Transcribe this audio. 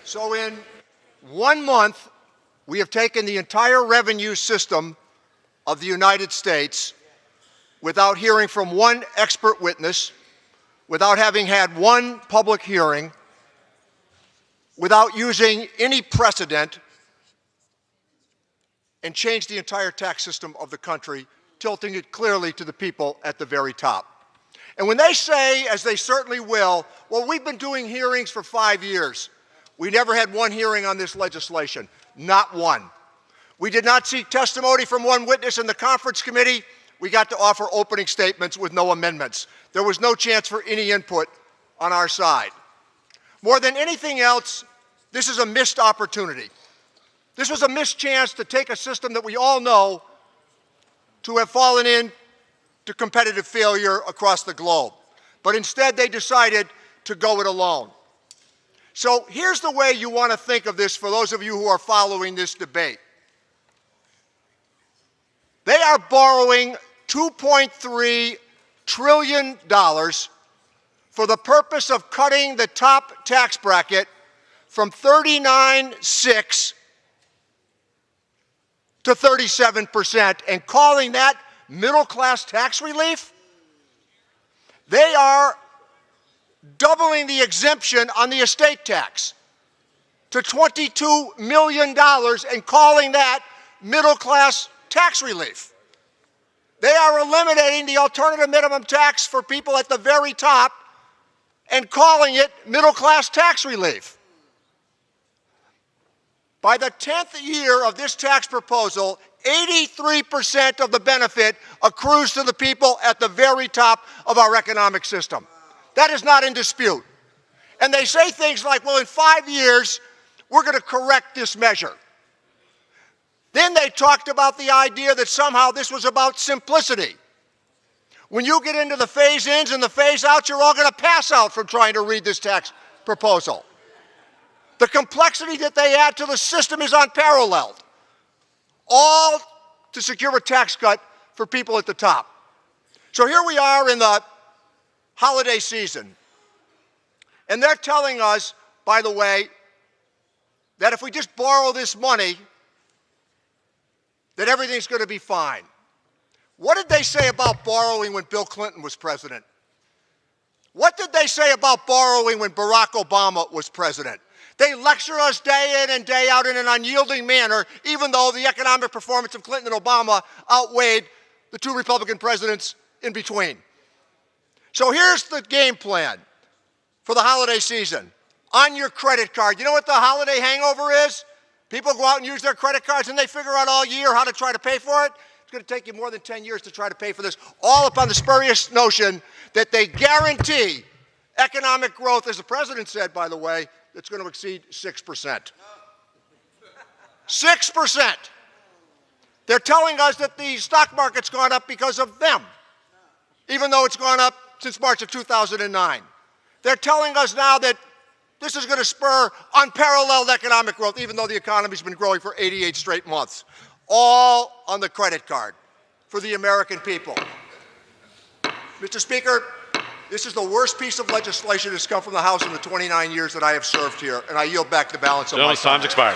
So in 1 month, we have taken the entire revenue system of the United States without hearing from one expert witness, without having had one public hearing, without using any precedent, and changed the entire tax system of the country, tilting it clearly to the people at the very top. And when they say, as they certainly will, well, we've been doing hearings for 5 years. We never had one hearing on this legislation, not one. We did not seek testimony from one witness in the conference committee. We got to offer opening statements with no amendments. There was no chance for any input on our side. More than anything else, this is a missed opportunity. This was a missed chance to take a system that we all know to have fallen into competitive failure across the globe. But instead, they decided to go it alone. So here's the way you want to think of this for those of you who are following this debate. They are borrowing $2.3 trillion for the purpose of cutting the top tax bracket from 39.6% to 37% and calling that middle-class tax relief. They are doubling the exemption on the estate tax to $22 million and calling that middle-class tax relief. They are eliminating the alternative minimum tax for people at the very top and calling it middle-class tax relief. By the 10th year of this tax proposal, 83% of the benefit accrues to the people at the very top of our economic system. That is not in dispute. And they say things like, well, in 5 years, we're going to correct this measure. Then they talked about the idea that somehow this was about simplicity. When you get into the phase-ins and the phase-outs, you're all going to pass out from trying to read this tax proposal. The complexity that they add to the system is unparalleled, all to secure a tax cut for people at the top. So here we are in the holiday season, and they're telling us, by the way, that if we just borrow this money, that everything's going to be fine. What did they say about borrowing when Bill Clinton was president? What did they say about borrowing when Barack Obama was president? They lecture us day in and day out in an unyielding manner, even though the economic performance of Clinton and Obama outweighed the two Republican presidents in between. So here's the game plan for the holiday season. On your credit card, you know what the holiday hangover is? People go out and use their credit cards and they figure out all year how to try to pay for it. It's going to take you more than 10 years to try to pay for this, all upon the spurious notion that they guarantee economic growth, as the president said, by the way, that's going to exceed 6%. 6%. They're telling us that the stock market's gone up because of them, even though it's gone up since March of 2009. They're telling us now that this is going to spur unparalleled economic growth, even though the economy's been growing for 88 straight months. All on the credit card for the American people. Mr. Speaker, this is the worst piece of legislation that's come from the House in the 29 years that I have served here, and I yield back the balance of my time. Gentleman's time's expired.